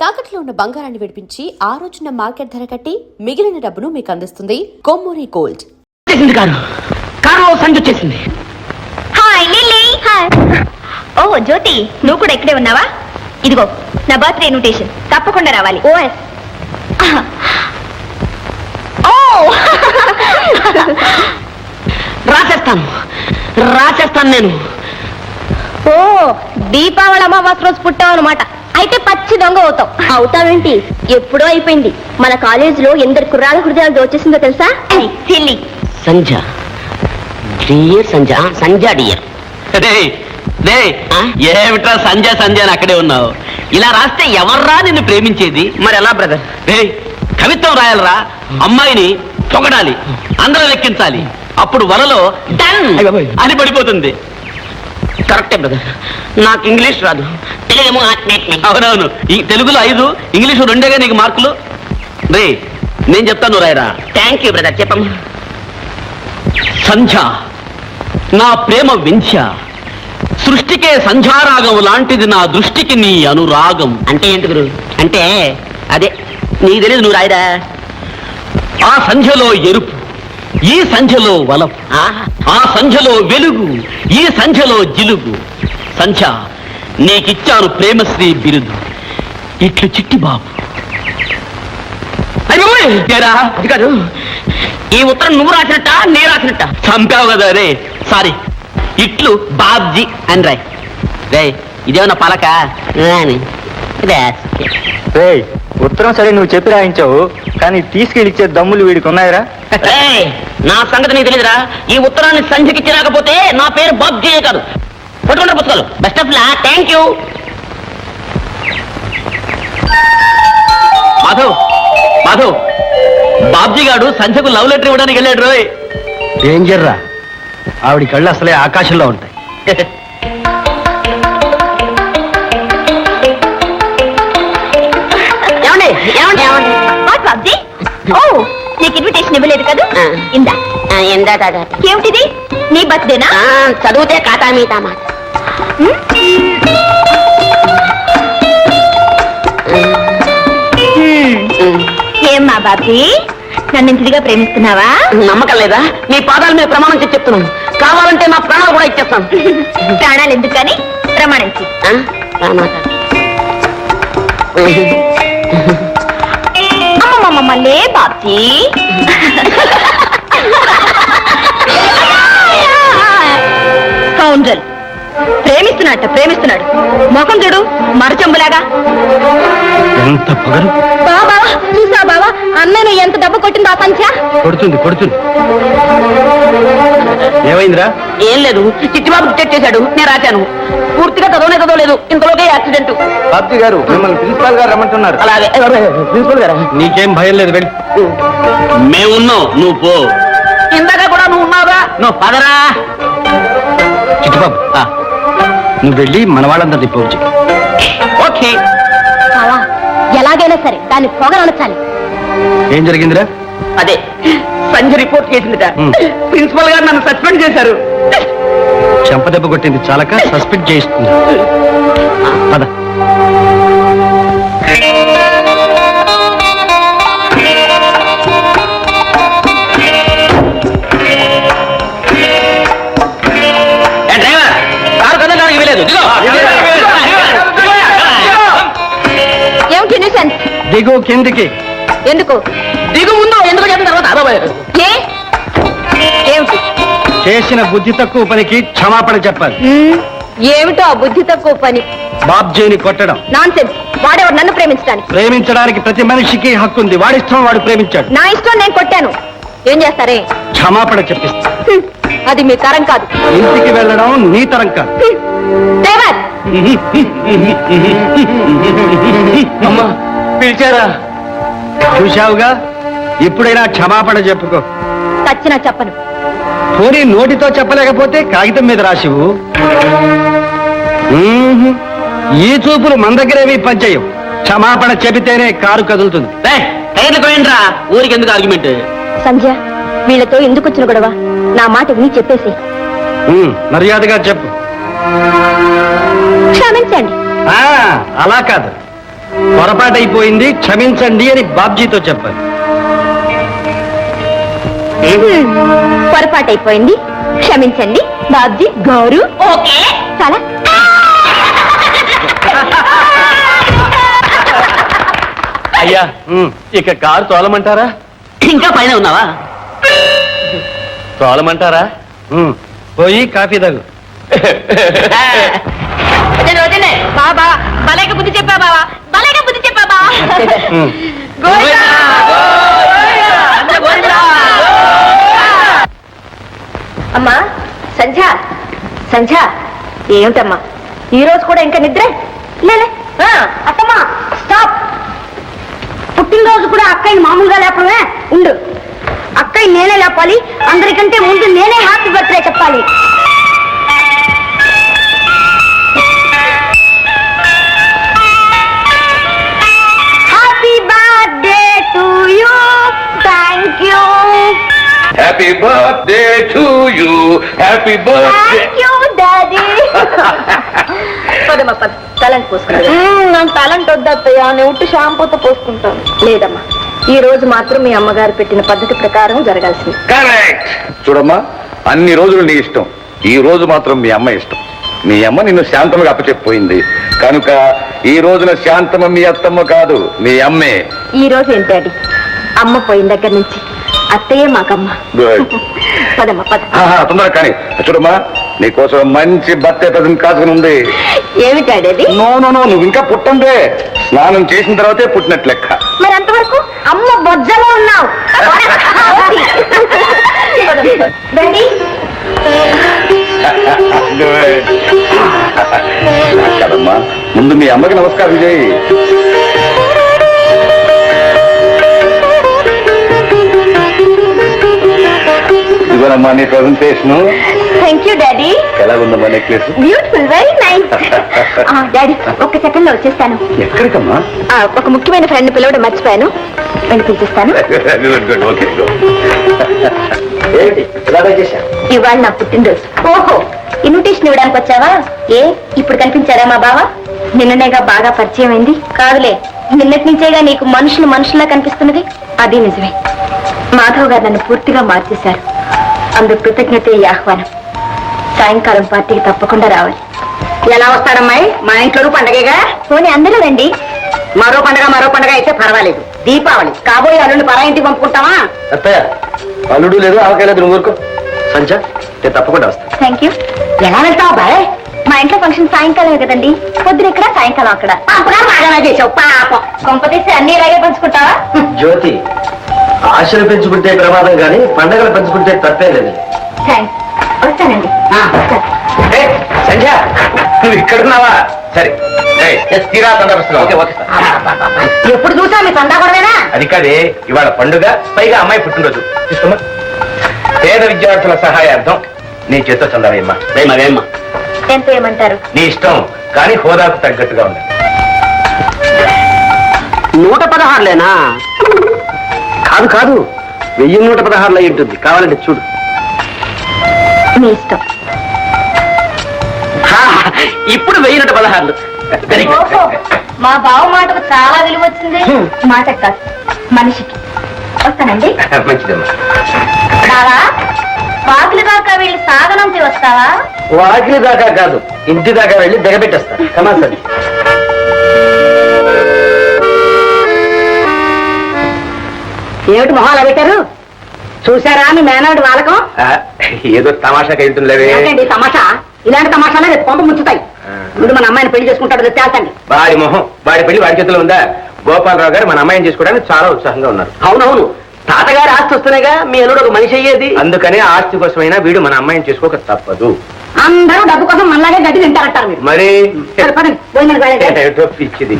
తాకట్లో ఉన్న బంగారాన్ని విడిపించి ఆ రోజున మార్కెట్ ధర కట్టి మిగిలిన డబ్బును మీకు అందిస్తుంది Kommuri Gold. Hi Lily. Hi. ఓ జ్యోతి, నువ్వు కూడా ఇక్కడే ఉన్నావా? ఇదిగో నా బర్త్డే ఇన్విటేషన్, తప్పకుండా రావాలి. ఓఎస్. రాసేస్తాను నేను. ఓ, దీపావళి అమావాస్య రోజు పుట్టావు అనమాట. అయితే పచ్చి దొంగ అవుతావు. అవుతావేంటి? ఎప్పుడో అయిపోయింది. మన కాలేజీలో ఎందరు కుర్రాళ్ళ హృదయాలు దోచేసిందో తెలుసా? సిల్లీ. సంజ డియర్, సంజ డియర్. ఏమిట్రా సంజ అని అక్కడే ఉన్నావు? ఇలా రాస్తే ఎవర్రా నిన్ను ప్రేమించేది? మరి ఎలా బ్రదర్? కవిత్వం రాయాలరా, అమ్మాయిని పొగడాలి, అందరూ లెక్కించాలి, అప్పుడు వలలో డన్ అని పడిపోతుంది. కరెక్టే బ్రదర్, నాకు ఇంగ్లీష్ రాదు. అవునవును, తెలుగులో 5, ఇంగ్లీషు 2 నీకు మార్కులు. రే నేను చెప్తాను రాయరా. థ్యాంక్ యూ బ్రదర్, చెప్పమ్మా. సంధ్య నా ప్రేమ వింధ్య, సృష్టికే సంధ్యారాగం లాంటిది నా దృష్టికి నీ అనురాగం. అంటే ఏంటి గురు? అంటే అదే నీకు తెలియదు, నువ్వు రాయరా. ఆ సంధ్యలో ఎరుపు, ఈ సంధ్యలో వలపు, ఆ సంధ్యలో వెలుగు, ఈ సంధ్యలో జిలుగు. సంధ్య నీకిచ్చాను ప్రేమశ్రీ బిరుదు, ఇట్లు చిట్టి బాబు. అది కాదు, ఈ ఉత్తరం నువ్వు రాసినట్ట నేను రాసినట్ట? చంపావు కదా రే. సారీ, ఇట్లు బాబ్జీ అని రాయ్. రే ఇదేమన్నా పలక? ఉత్తరం సరే నువ్వు చెప్పి రాయించావు, కానీ తీసుకెళ్ళిచ్చే దమ్ములు వీడికి ఉన్నాయరా? నా సంగతి నీకు తెలియదురా. ఈ ఉత్తరాన్ని సంధ్యకి ఇచ్చిరాకపోతే నా పేరు బాబ్జీ కాదు. పట్టుకుంటా పుస్తకాలు. Best of luck. Thank you. Madhav, Babji గారు సంధ్యకు లవ్ లెటర్ ఇవ్వడానికి వెళ్ళాడు రోయ్. డేంజర్ రా, ఆవిడ కళ్ళు అసలే ఆకాశంలో ఉంటాయి. ఓ, నీకు ఇన్విటేషన్ ఇవ్వలేదు కదా? ఇందా. ఏమిటిది? నీ బర్త్డేనా? చదివితే కాతా మీతా మాట. ఏమ్మా బాబీ, నన్ను ఇంటిగా ప్రేమిస్తున్నావా? నమ్మకం లేదా? నీ పాదాల మీద ప్రమాణం చేసి చెప్తున్నాను, కావాలంటే నా ప్రాణాలు కూడా ఇచ్చేస్తాను. ప్రాణాలు ఎందుకని ప్రమాణించి. అమ్మమ్మమ్మలే బాబీ. కౌంటల్ ప్రేమిస్తున్నాడు. ముఖం చూడు, మరచెంబులాగా. ఎంత పొగరు! బాబా చూసా బాబా, అన్నను ఎంత డబ్బు కొట్టిందో ఆ సంఖ్య. కొడుతుంది. ఏమైందిరా? ఏం లేదు, చిట్టిబాబు చెక్ చేశాడు, నేను రాశాను. పూర్తిగా చదవలేదు, ఇంతలోకే యాక్సిడెంట్. బాబ్జీ గారు మిమ్మల్ని ప్రిన్సిపాల్ గారు రమ్మంటున్నారు. అలాగే ప్రిన్సిపల్ గారు. నీకేం భయం లేదు, వెళ్ళి. మేమున్నాం, నువ్వు పో. ఇందాక కూడా నువ్వు ఉన్నావుగా, నువ్వు పదరా. చిట్టుబాబు, నువ్వు వెళ్ళి మన వాళ్ళందరినీ పోవచ్చు. ఓకే. ఎలాగైనా సరే దాన్ని పొగరనొచ్చాలి. ఏం జరిగిందిరా? అదే సంజయ్ రిపోర్ట్ చేసిందిట. ప్రిన్సిపల్ గారు నన్ను సస్పెండ్ చేశారు. చెంపదెబ్బ కొట్టింది చాలక సస్పెండ్ చేయిస్తుంది. పద. దిగు కిందికి. ఎందుకు దిగు? ముందు ఎందుకు చెప్పిన తర్వాత ఏమిటి? చేసిన బుద్ధి తక్కువ పనికి క్షమాపణ చెప్పాలి. ఏమిటో ఆ బుద్ధి తక్కువ పని? బాబ్జీని కొట్టడం. నాన్సెన్స్. వాడేవాడు నన్ను ప్రేమించడానికి? ప్రేమించడానికి ప్రతి మనిషికి హక్కు ఉంది. వాడిష్టం వాడు ప్రేమించాడు. నా ఇష్టం నేను కొట్టాను. ఏం చేస్తారే? క్షమాపణ చెప్పిస్తా. అది మీ తరం కాదు. ఇంటికి వెళ్ళడం నీ తరం కాదు. అమ్మా పిలిచారా? చూశావుగా, ఇప్పుడైనా క్షమాపణ చెప్పుకో. చచ్చినా చెప్పను. పోనీ నోటితో చెప్పలేకపోతే కాగితం మీద రాసివు. ఈ చూపులు మన దగ్గరేవి పనిచేయవు. క్షమాపణ చెబితేనే కారు కదులుతుంది. ఊరికి ఎందుకు ఆర్గ్యుమెంట్? సంధ్య, వీళ్ళతో ఎందుకు వచ్చిన గొడవ? నా మాట విని చెప్పేసి. మర్యాదగా చెప్పు. క్షమించండి. అలా కాదు, పొరపాటైపోయింది, క్షమించండి అని బాబ్జీతో చెప్పాలి. పొరపాటైపోయింది, క్షమించండి బాబ్జీ గారు. ఓకే చాలా. అయ్యా ఇక కారు తోలమంటారా? ఇంకా పైన ఉన్నావా? తోలమంటారా? పోయి కాఫీ తాగు. బాబా భలేగా బుద్ధి చెప్పా బావా, భలేగా బుద్ధి చెప్పా బావా. అమ్మా సంధ్య, సంధ్య ఏమిటమ్మా ఈ రోజు కూడా ఇంకా నిద్ర? లేలే అత్తమ్మా స్టాప్. పుట్టినరోజు కూడా అక్కయ్య మామూలుగా లేపడమే. ఉండు, అక్కయ్య నేనే లేపాలి, అందరికంటే ముందు నేనే హ్యాపీ బర్త్డే చెప్పాలి. Happy birthday to you. Thank you. Happy birthday to you. Happy birthday. Thank you daddy. పదమ్మా పద, తలంటి పోసుకుంటా. నాకు తలంటి వద్దత్తయ్య, నేను ఉట్టి షాంపూతో పోసుకుంటాను. లేదమ్మా, ఈ రోజు మాత్రం మీ అమ్మగారు పెట్టిన పద్ధతి ప్రకారం జరగాల్సింది. Correct. చూడమ్మా, అన్ని రోజులు నీ ఇష్టం, ఈ రోజు మాత్రం మీ అమ్మ ఇష్టం. మీ అమ్మ నిన్ను శాంతమ్మగా అప్పచెప్పిపోయింది కనుక ఈ రోజున శాంతమ్మ మీ అత్తమ్మ కాదు, మీ అమ్మే. ఈ రోజు ఏంటి డాడీ, అమ్మ పోయిన దగ్గర నుంచి అత్తయ్యే మాకమ్మ. Good. పదమ్మా పద. తొందరగా కానీ. చూడమ్మా, నీకోసం మంచి బర్త్డే ప్రజెంట్ కాసుకుని ఉంది. ఏమిటి డాడీ అది? నో నో నో, నువ్వు ఇంకా పుట్టందే. స్నానం చేసిన తర్వాతే పుట్టినట్లు లెక్క. మరి అంతవరకు అమ్మ బొజ్జలో ఉన్నావు. Daddy Good. కదమ్మా, ముందు మీ అమ్మకి నమస్కారం చేయి. ఇదిగోనమ్మా నీ ప్రజెంటేషన్. Thank you daddy. ఎలా ఉందమ్మా necklace? Beautiful, very nice. Daddy ఒక్క సెకండ్ లో వచ్చేస్తాను. ఎక్కడికమ్మా? ఒక ముఖ్యమైన ఫ్రెండ్ పిలవడం మర్చిపోయాను, వెళ్ళి పిలిచేస్తాను. ఓకే. ఇవాళ నా పుట్టినరోజు. ఓహో, ఇన్విటేషన్ ఇవ్వడానికి వచ్చావా? ఏ ఇప్పుడు కనిపించారా మా బావ? నిన్ననేగా బాగా పరిచయం అయింది. కాదులే, నిన్నటి నుంచేగా నీకు మనుషులు మనుషుల్లా కనిపిస్తున్నది. అది నిజమే. మాధవ్ గారు నన్ను పూర్తిగా మార్చేశారు. అందుకు కృతజ్ఞత ఈ ఆహ్వానం. సాయంకాలం పార్టీకి తప్పకుండా రావాలి. ఎలా వస్తాడమ్మాయి? మా ఇంట్లో పండగగా. పోనీ అందరూ రండి. మరో పండగ అయితే పర్వాలేదు. దీపావళి కాబోయే అల్లుడు పరా ఇంటికి పంపుకుంటావా? అత్తయ్య, అల్లుడు లేదు, ఆవకాయ లేదు, నువ్వు ఊరుకో. సంచ, నేను తప్పకుండా వస్తాను. Thank you. ఎలా వెళ్తావు బాయ్? మా ఇంట్లో ఫంక్షన్ సాయంకాలమే కదండి. పొద్దున ఇక్కడ, సాయంకాలం అక్కడ. బాగా చేసావు పాపం. కొంపతీసి అన్ని ఇలాగే పంచుకుంటావా? జ్యోతి, ఆశలు పెంచుకుంటే ప్రమాదం కానీ పండగలు పెంచుకుంటే తప్పే లేదు. థ్యాంక్స్, వస్తానండి. సంధ్య, నువ్వు ఇక్కడున్నావా? సరే, తీరా తొందరస్తున్నా. Okay okay. ఎప్పుడు చూసా మీ సందా గొడవేనా? అది కాదే, ఇవాళ పండుగ, పైగా అమ్మాయి పుట్టినరోజు. తీసుకోమ్మా. పేద విద్యార్థుల సహాయార్థం నీ చేత్తో చందాలమ్మా. మరేమ్మా ఎంత ఏమంటారు? నీ ఇష్టం, కానీ హోదాకు తగ్గట్టుగా ఉంది. 116లేనా? కాదు కాదు, 1116 అయి ఉంటుంది. కావాలంటే చూడు. మీ ఇష్టం. ఇప్పుడు 1116. Very good. ఓహో, మా బావ మాటకు చాలా విలువ వచ్చింది. మాట కాదు, మనిషికి. వస్తానండి. మంచిదమ్మా. బావా, వాకిలి దాకా వెళ్ళి సాగనంపి వస్తావా? వాకిలి దాకా కాదు, ఇంటి దాకా వెళ్ళి దిగబెట్టేస్తా. Come on sir. ఏమిటి మొహాలు పెట్టారు? చూసారా మీ మేనవాడి వాళ్ళకం? ఏదో తమాషాకి వెళ్తుండలేవే. ఏంటండి తమాషా? ఇలాంటి తమాషాలే రేపు కొంప ముంచుతాయి. ఇప్పుడు మన అమ్మాయిని పెళ్లి చేసుకుంటాడు తేల్చండి. వాడి మొహం, వాడి పెళ్లి వాడి చేతిలో ఉందా? గోపాలరావు గారు మన అమ్మాయిని చేసుకోవడానికి చాలా ఉత్సాహంగా ఉన్నారు. అవునవును, తాతగారు ఆస్తి వస్తున్నాయిగా మీ అల్లుడు ఒక మనిషి అయ్యేది. అందుకనే ఆస్తి కోసమైనా వీడు మన అమ్మాయిని చేసుకోక తప్పదు. అందరూ డబ్బు కోసం మనలాగే గడ్డి తింటారంటారు మీరు. మరి సరే, పదండి, భోజనానికి వెళ్ళండి. ఏటో పిచ్చిది.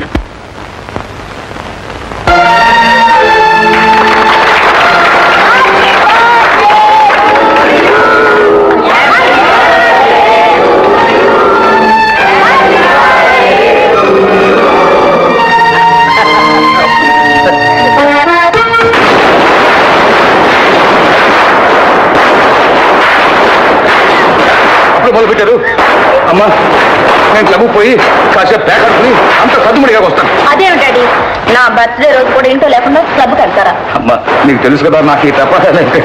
మొదలు పెట్టారు. అమ్మా, నేను క్లబ్ పోయి కాసేపు ప్యాక్ అనుకుని అంత సద్దుముడిగా వస్తాను. అదేమిటండి డాడీ నా బర్త్డే రోజు కూడా ఇంట్లో లేకుండా క్లబ్కి వెళ్తారా? అమ్మా నీకు తెలుసు కదా నాకు ఈ తపాలంటే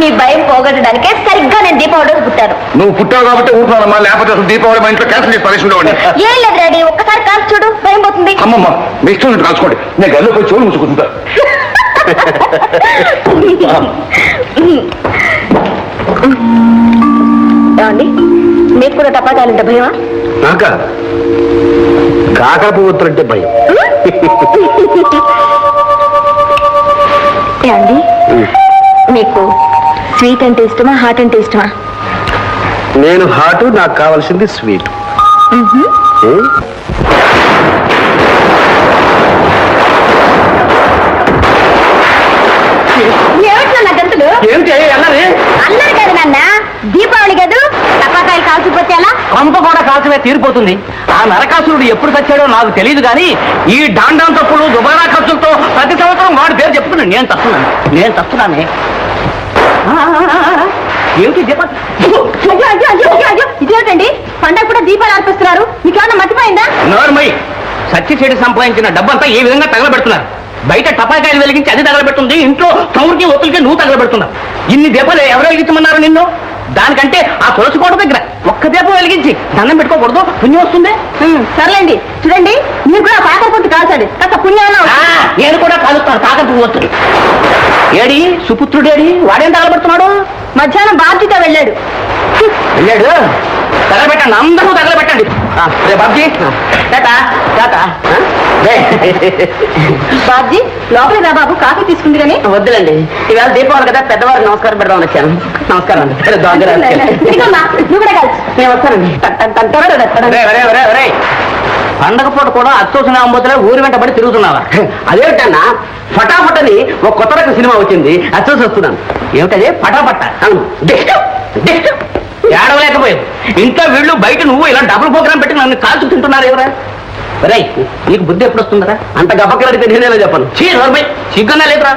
మీ భయం పోగొట్టడానికే సరిగ్గా నేను దీపావళి రోజు పుట్టాను. నువ్వు పుట్టావు కాబట్టి ఊరుకున్నానమ్మా, లేకపోతే అసలు దీపావళి మా ఇంట్లో క్యాన్సిల్ చేసి పరిస్థితి ఉండేవాడిని. ఏం లేదు డాడీ, ఒక్కసారి కాల్చి చూడు, భయం పోతుంది. అమ్మమ్మ మీ ఇష్టం నుండి కలుసుకోండి, నేను గదిలోకి వచ్చి చెవులు ముచ్చుకుంటా. ఏమండి మీకు కూడా టపాకాయలంటే భయమా? నాక కాకరపువ్వొత్తులంటే భయం. ఏమండి మీకు స్వీట్ అంటే ఇష్టమా, హాట్ అంటే ఇష్టమా? నేను హాటు, నాకు కావాల్సింది స్వీట్. ఏమిటన్నా గంతులు? ఏంటి అన్నది? అన్నారు కదా నాన్న, దీపావళి కదా టపాకాయలు కాల్చిపోతే ఎలా? కొంప కూడా కాల్చమే తీరిపోతుంది. ఆ నరకాసురుడు ఎప్పుడు చచ్చాడో నాకు తెలియదు కానీ ఈ డాండాం తప్పులు దుబారా ఖర్చులతో ప్రతి సంవత్సరం వాడి పేరు చెప్పుకున్నాను. నేను తస్తున్నానే. ఏమిటి దీపాలు? ఇదేమిటండి పండగ కూడా దీపాలు అర్పిస్తున్నారు, మీకేమన్నా మర్చిపోయిందా? నోర్మై సత్య చెడు సంపాదించిన డబ్బంతా ఈ విధంగా తగలబెడుతున్నారు. బయట టపాకాయలు వెలిగించి అది తగలబెడుతుంది, ఇంట్లో చౌరికి ఒత్తులకి నువ్వు తగలబెడుతున్నావు. ఇన్ని దీపాలు ఎవరు వెలిగించమన్నారు నిన్ను? దానికంటే ఆ తులసి కోట దగ్గర ఒక్క దీపం వెలిగించి దండం పెట్టుకోకూడదు, పుణ్యం వస్తుంది. సర్లేండి, చూడండి మీరు కూడా కాకర పొత్తు కాల్చండి, కాస్త పుణ్యం. నేను కూడా కాలుస్తాను కాకర వస్తుంది. ఏడి సుపుత్రుడేడి, వాడేం తగలబెడుతున్నాడు? మధ్యాహ్నం బాధ్యత వెళ్ళాడు. వెళ్ళాడు, తగలబెట్టండి, అందరూ తగలబెట్టండి. రే బాబ్జీ, బాబ్జీ లోపలికి రా బాబు, కాఫీ తీసుకుంది కానీ. వద్దులండి, ఇవాళ దీపావళి కదా, పెద్దవారికి నమస్కారం పెడదామని వచ్చాను. నమస్కారం అండి. నువ్వు కూడా కలిసి నేను వస్తానండి. పండగ పూట కూడా అచ్చోసిన అంబోతులే ఊరి వెంట పడి తిరుగుతున్నావా? అదేమిటన్నా ఫటాఫట్ అని ఒక కొత్త రకం సినిమా వచ్చింది, అచ్చోసి వస్తున్నాను. ఏమిటది? ఫటాఫట్. అవును, ఏడవలేకపోయావు. ఇంట్లో వీళ్ళు బయట నువ్వు ఇలా డబుల్ ప్రోగ్రామ్ పెట్టి నన్ను కాల్చు తింటున్నారు ఎవరా? రై నీకు బుద్ధి ఎప్పుడు వస్తుందరా? అంత గబ్బకలడితే నేనేలా చెప్పను. సిగ్గున్నా లేదురా?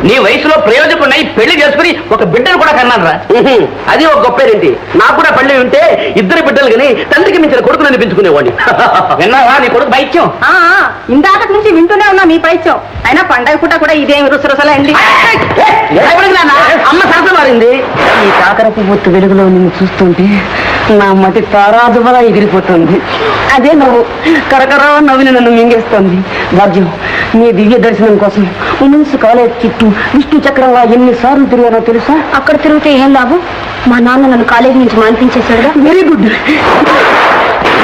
నీ వయసులో ప్రయోజకున్నాయి పెళ్లి చేసుకుని ఒక బిడ్డను కూడా కన్నాను రా. అది ఒక గొప్పేరేంటి? నాకు కూడా పళ్ళి ఉంటే ఇద్దరు బిడ్డలు కానీ తండ్రికి మించిన కొడుకుని అనిపించుకునేవాడిని. విన్నావా నీ కొడుకు పైత్యం? ఇందాక నుంచి వింటూనే ఉన్నా మీ పైత్యం. అయినా పండగ పూట కూడా ఇదేమి రుసరుసలండి. అమ్మ సరస మారింది. ఈ కాకరపు బొత్తు వెలుగులో నిన్ను చూస్తుంటే నా మతి తారాదువలా ఎగిరిపోతుంది. అదే నవ్వు కరకరా నవ్విని నన్ను మింగేస్తుంది. భాగ్యం, నీ దివ్య దర్శనం కోసం ఉమెన్స్ కాలేజ్ చుట్టూ విష్ణు చక్రంగా ఎన్నిసార్లు తిరిగానో తెలుసా? అక్కడ తిరిగితే ఏం లాభం? మా నాన్న నన్ను కాలేజీ నుంచి మాన్పించేశాడుగా. Very good.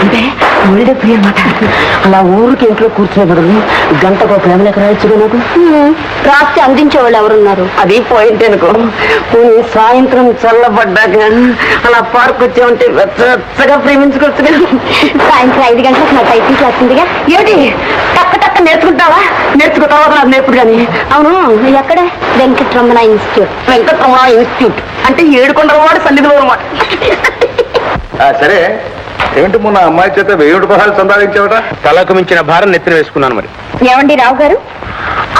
అంటే ఒళ్ళే ప్రియ అన్నమాట. అలా ఊరికి ఇంట్లో కూర్చునే బదులు గంటకు ప్రేమలేక రాయొచ్చుగా నాకు. రాస్తే అందించే వాళ్ళు ఎవరున్నారు? అది పాయింట్ అనుకో. సాయంత్రం చల్లబడ్డాక అలా పార్క్ వచ్చామంటే వెచ్చగా ప్రేమించుకోవచ్చుగా. సాయంత్రం 5 గంటలకు నా టైపింగ్ క్లాస్ ఉందిగా. ఏమిటి టక్క టక్క నేర్చుకుంటావా? నేర్చుకుంటావా? నాకు నేర్పుడు కానీ. అవును, ఎక్కడే? వెంకటరమణ ఇన్స్టిట్యూట్. వెంకటరమణ ఇన్స్టిట్యూట్ అంటే ఏడుకొండలవాడు సన్నిధిలో అన్నమాట. సరే ఏమిటి మొన్న అమ్మాయి చేత 1000 రూపాయలు సంపాదించావట? తలకు మించిన భారం నెత్తిన వేసుకున్నాను మరి. ఏమండి రావు గారు,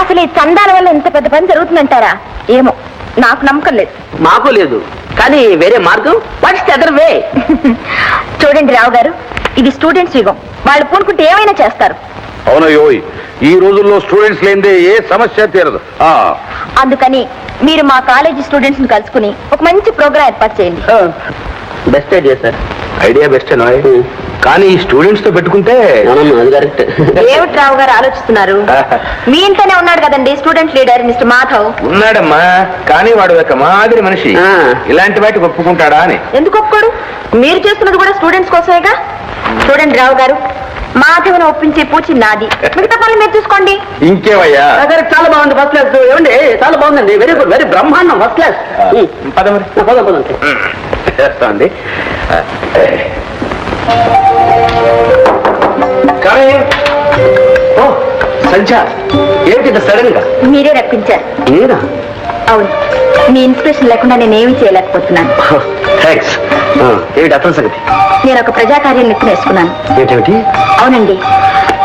అసలు ఈ చందాల వల్ల ఇంత పెద్ద పని జరుగుతుందంటారా? ఏమో, నాకు నమ్మకం లేదు. మాకు లేదు కానీ వేరే మార్గం. What's the other way? చూడండి రావు గారు, ఇది స్టూడెంట్స్ యుగం. వాళ్ళు పూనుకుంటే ఏమైనా చేస్తారు. అవునయ్యో, ఈ రోజుల్లో స్టూడెంట్స్ లేనిదే ఏ సమస్య తీరదు. అందుకని మీరు మా కాలేజీ స్టూడెంట్స్ ని కలుసుకుని ఒక మంచి ప్రోగ్రాం ఏర్పాటు చేయండి. Best idea sir. Idea best కానీ స్టూడెంట్స్ తో పెట్టుకుంటే అది కరెక్ట్. ఏమిటి రావు గారు ఆలోచిస్తున్నారు? మీ ఇంట్లోనే ఉన్నాడు కదండి స్టూడెంట్ లీడర్ మిస్టర్ మాధవ్. ఉన్నాడమ్మా, కానీ వాడు ఒక మాదిరి మనిషి. ఇలాంటి వాటికి ఒప్పుకుంటాడా అని. ఎందుకు ఒప్పుకోడు? మీరు చేస్తున్నది కూడా స్టూడెంట్స్ కోసమేగా. చూడండి రావు గారు, మాధవ్ను ఒప్పించే పూచి నాది, మిగతా పనులు మీరు చూసుకోండి. ఇంకేవయ్యా? చాలా బాగుంది, ఫస్ట్ క్లాస్. ఏమండి చాలా బాగుందండి, వెరీ గుడ్, వెరీ బ్రహ్మాండం, ఫస్ట్ క్లాస్. పదం చేస్తా అండి. సంధ్య, ఏమిటి సడన్ గా? మీరే రప్పించారు. నేనా? అవును, మీ ఇన్స్పిరేషన్ లేకుండా నేనేమి చేయలేకపోతున్నాను. థ్యాంక్స్. ఏమిటి అతని సంగతి? నేను ఒక ప్రజాకార్యం నెత్తినేసుకున్నాను. ఏంటేమిటి? అవునండి,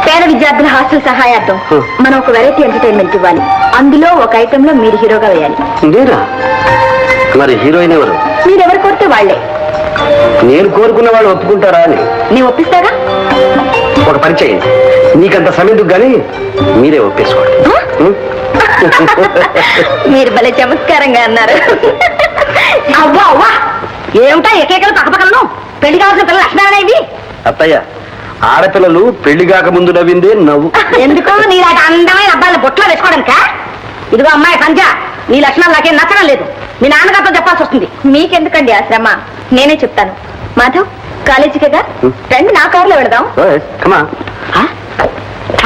పేద విద్యార్థుల హాస్టల్ సహాయార్థం మనం ఒక వెరైటీ ఎంటర్టైన్మెంట్ ఇవ్వాలి. అందులో ఒక ఐటెంలో మీరు హీరోగా వేయాలి. నేనా? మరి హీరోయిన్ ఎవరు? మీరెవరు కోరితే వాళ్లే. నేను కోరుకున్న వాళ్ళు ఒప్పుకుంటారా అని? నీ ఒప్పిస్తాగా? ఒక పని చేయండి, నీకంత సమయందుకు గానీ మీరే ఒప్పేసుకోండి. ఉం? మీరు భలే చమత్కారంగా అన్నారు. అవ్వా అవ్వా, ఏమిటా ఎకేకలు పక్కపక్కలను పెళ్లి కావాల్సిన పిల్లలు లక్షణాలనే ఇవి. అత్తయ్య, ఆడపిల్లలు పెళ్లి కాక ముందు నవ్విందే నవ్వు. ఎందుకు నీలాంటి అందమైన అబ్బాయిల బొట్లో వేసుకోవడానిక? ఇదిగో అమ్మాయి సంధ్య, నీ లక్షణాలు నాకేం నచ్చడం లేదు. మీ నాన్నగారితో చెప్పాల్సి వస్తుంది. మీకెందుకండి ఆ శ్రమ, నేనే చెప్తాను. మాధవ్, కాలేజీకేగా రండి, నా కారులో వెళదాం. కమా.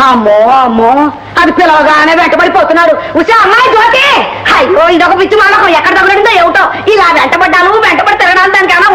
అమ్మో అమ్మో, అది పిలవగానే వెంటబడిపోతున్నాడు. ఉసే అమ్మాయి జ్యోతి, అయ్యో ఇదొక పిచ్చి వాళ్ళకు ఎక్కడ తగలడిందో ఏమిటో. ఇలా వెంటబడ్డాను, వెంటబడి తిరగడానికి దానికన్నా